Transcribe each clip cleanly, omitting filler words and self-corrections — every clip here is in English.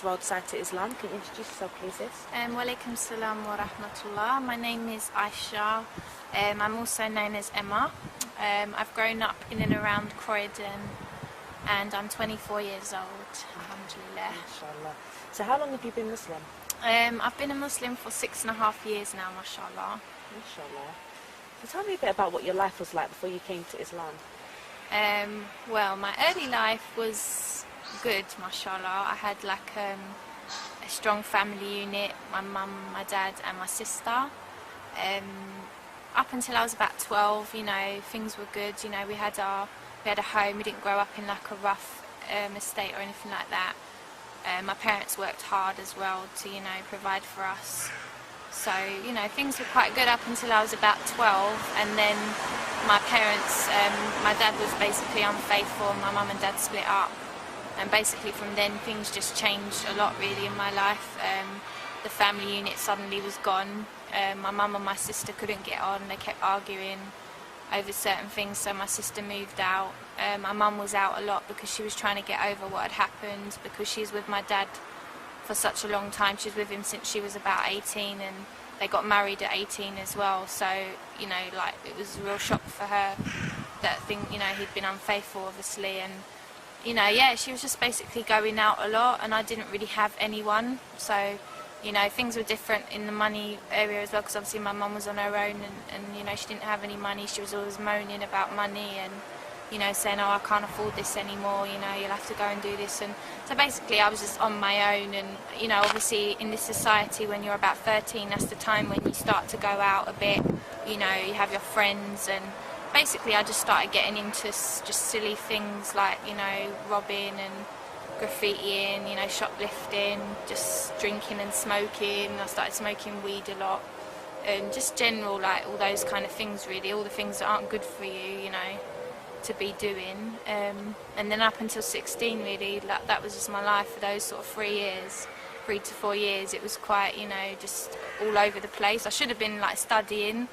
to World Side to Islam. Can you introduce yourself, please, sis? Walaikum salam wa rahmatullah. My name is Aisha. I'm also known as Emma. I've grown up in and around Croydon, and I'm 24 years old, alhamdulillah. Mashallah. So how long have you been Muslim? I've been a Muslim for 6.5 years now, mashallah. Mashallah. So tell me a bit about what your life was like before you came to Islam. Well, my early life was good, mashallah. I had like a strong family unit, my mum, my dad and my sister. Up until I was about 12, you know, things were good. You know, we had a home. We didn't grow up in like a rough estate or anything like that. My parents worked hard as well to, you know, provide for us. So, you know, things were quite good up until I was about 12, and then my parents, my dad was basically unfaithful, my mum and dad split up, and basically from then things just changed a lot really in my life. The family unit suddenly was gone. My mum and my sister couldn't get on, they kept arguing over certain things, so my sister moved out. My mum was out a lot because she was trying to get over what had happened, because she's with my dad for such a long time. She was with him since she was about 18, and they got married at 18 as well, so, you know, like, it was a real shock for her that you know, he'd been unfaithful obviously, and, you know, yeah, she was just basically going out a lot, and I didn't really have anyone, so, you know, things were different in the money area as well, because obviously my mum was on her own, and, you know, she didn't have any money. She was always moaning about money and, you know, saying, oh, I can't afford this anymore, you know, you'll have to go and do this. And so basically I was just on my own, and, you know, obviously in this society when you're about 13, that's the time when you start to go out a bit, you know, you have your friends, and basically I just started getting into just silly things like, you know, robbing and graffitiing, you know, shoplifting, just drinking and smoking. I started smoking weed a lot, and just general, like, all those kind of things really, all the things that aren't good for you, you know, to be doing. And then up until 16 really, like, that was just my life for those sort of 3 to 4 years. It was quite, you know, just all over the place. I should have been like studying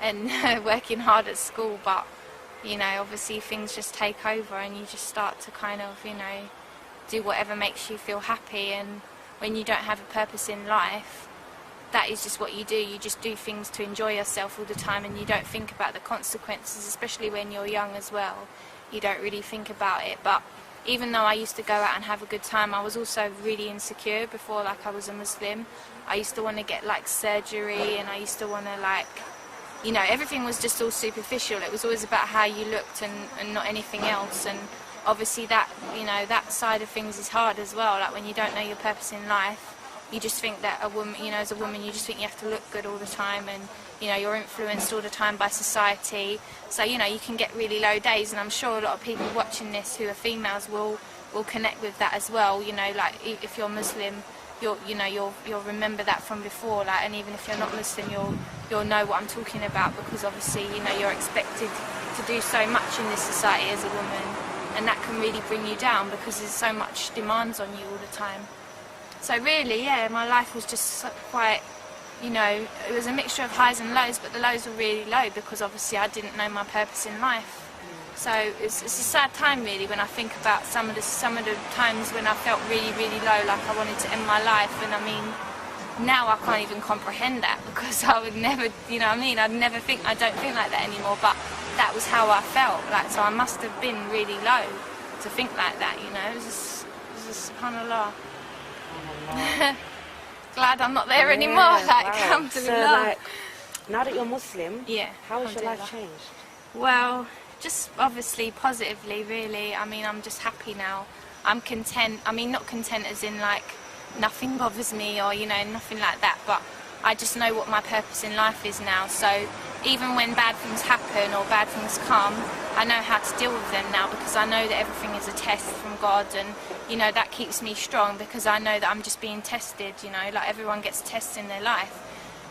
and working hard at school, but, you know, obviously things just take over and you just start to kind of, you know, do whatever makes you feel happy. And when you don't have a purpose in life, that is just what you do. You just do things to enjoy yourself all the time, and you don't think about the consequences, especially when you're young as well. You don't really think about it. But even though I used to go out and have a good time, I was also really insecure before, like, I was a Muslim. I used to want to get like surgery, and I used to want to, like, you know, everything was just all superficial. It was always about how you looked and not anything else. And obviously that, you know, that side of things is hard as well. Like, when you don't know your purpose in life, you just think that a woman, you know, as a woman, you just think you have to look good all the time, and, you know, you're influenced all the time by society. So, you know, you can get really low days, and I'm sure a lot of people watching this who are females will connect with that as well. You know, like, if you're Muslim, you'll remember that from before, like, and even if you're not Muslim, you'll know what I'm talking about, because obviously, you know, you're expected to do so much in this society as a woman, and that can really bring you down because there's so much demands on you all the time. So really, yeah, my life was just quite, you know, it was a mixture of highs and lows, but the lows were really low because obviously I didn't know my purpose in life. So it's a sad time really when I think about some of the times when I felt really, really low, like I wanted to end my life. And I mean, now I can't even comprehend that, because I would never, you know what I mean, I don't think like that anymore, but that was how I felt, like, so I must have been really low to think like that, you know. It was just subhanallah. Glad I'm not there anymore, like, wow. alhamdulillah. So, like, now that you're Muslim, yeah, how has your life changed? Well, just obviously positively, really. I mean, I'm just happy now. I'm content. I mean, not content as in like nothing bothers me or, you know, nothing like that, but I just know what my purpose in life is now. So even when bad things happen or bad things come, I know how to deal with them now, because I know that everything is a test from God, and, you know, that keeps me strong because I know that I'm just being tested, you know, like everyone gets tests in their life.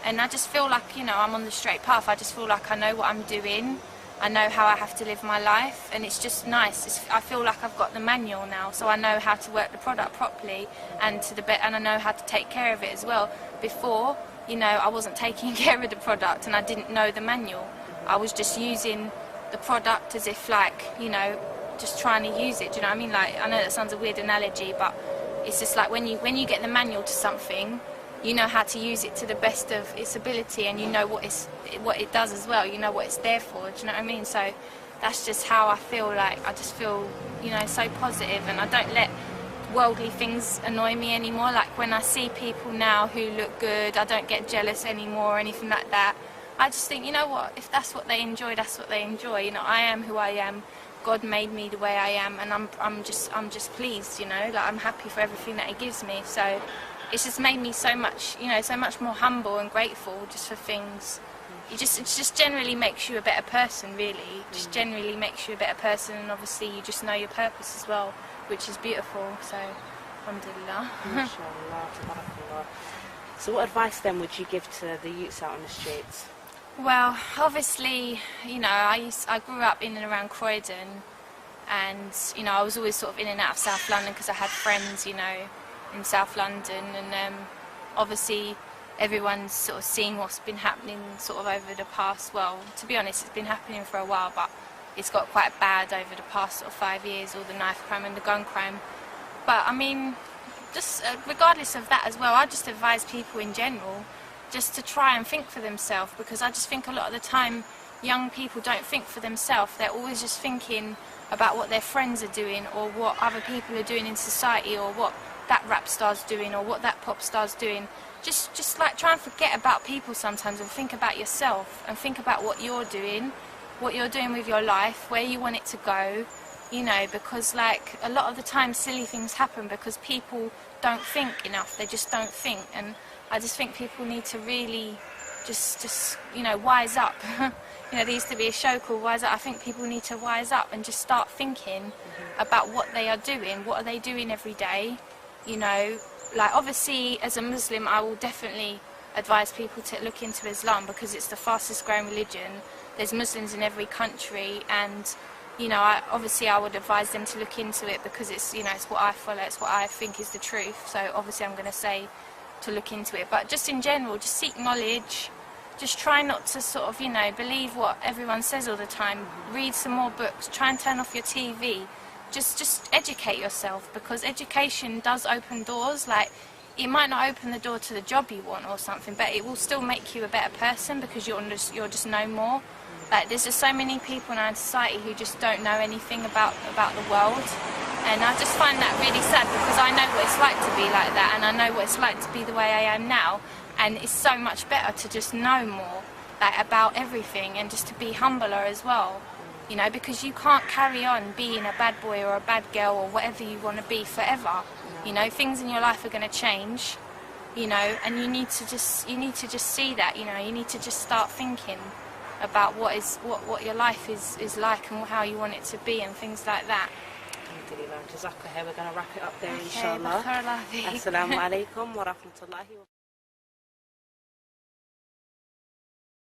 And I just feel like, you know, I'm on the straight path. I just feel like I know what I'm doing. I know how I have to live my life, and it's just nice. I feel like I've got the manual now, so I know how to work the product properly and and I know how to take care of it as well. Before, you know, I wasn't taking care of the product and I didn't know the manual. I was just using the product as if, like, you know, just trying to use it. Do you know what I mean? Like, I know that sounds a weird analogy, but it's just like when you get the manual to something, you know how to use it to the best of its ability, and you know what it does as well. You know what it's there for. Do you know what I mean? So that's just how I feel. Like I just feel, you know, so positive, and I don't let worldly things annoy me anymore. Like when I see people now who look good, I don't get jealous anymore or anything like that. I just think, you know what, if that's what they enjoy, that's what they enjoy. You know, I am who I am. God made me the way I am, and I'm just pleased. You know, like I'm happy for everything that He gives me. So it's just made me so much, you know, so much more humble and grateful just for things. It just generally makes you a better person, really. It just generally makes you a better person, and obviously you just know your purpose as well, which is beautiful. So, alhamdulillah. MashaAllah, tabarakallah. So what advice then would you give to the youths out on the streets? Well, obviously, you know, I grew up in and around Croydon, and you know, I was always sort of in and out of South London because I had friends, you know, in South London, and obviously everyone's sort of seeing what's been happening sort of over the past, well, to be honest, it's been happening for a while, but it's got quite bad over the past sort of 5 years, all the knife crime and the gun crime. But I mean, just regardless of that as well, I just advise people in general just to try and think for themselves, because I just think a lot of the time young people don't think for themselves. They're always just thinking about what their friends are doing, or what other people are doing in society, or what that rap star's doing, or what that pop star's doing. Just like try and forget about people sometimes, and think about yourself, and think about what you're doing with your life, where you want it to go, you know, because like a lot of the time silly things happen because people don't think enough. They just don't think, and I just think people need to really just you know, wise up. You know, there used to be a show called Wise Up. I think people need to wise up and just start thinking about what they are doing. What are they doing every day? You know, like obviously as a Muslim I will definitely advise people to look into Islam, because it's the fastest growing religion. There's Muslims in every country, and you know, I would advise them to look into it, because it's, you know, it's what I follow, it's what I think is the truth. So obviously I'm going to say to look into it, but just in general, just seek knowledge. Just try not to sort of, you know, believe what everyone says all the time. Read some more books, try and turn off your TV. Just educate yourself, because education does open doors. Like, it might not open the door to the job you want or something, but it will still make you a better person, because you'll just know more. Like, there's just so many people in our society who just don't know anything about the world, and I just find that really sad, because I know what it's like to be like that, and I know what it's like to be the way I am now, and it's so much better to just know more, like, about everything, and just to be humbler as well, you know, because you can't carry on being a bad boy or a bad girl or whatever you want to be forever. You know, things in your life are going to change, you know, and you need to just see that, you know, you need to just start thinking about what your life is like, and how you want it to be, and things like that. Alhamdulillah. Jazakallah. We're going to wrap it up there, Okay, inshallah. barakallah feek. Assalamu alaikum wa rahmatullahi wa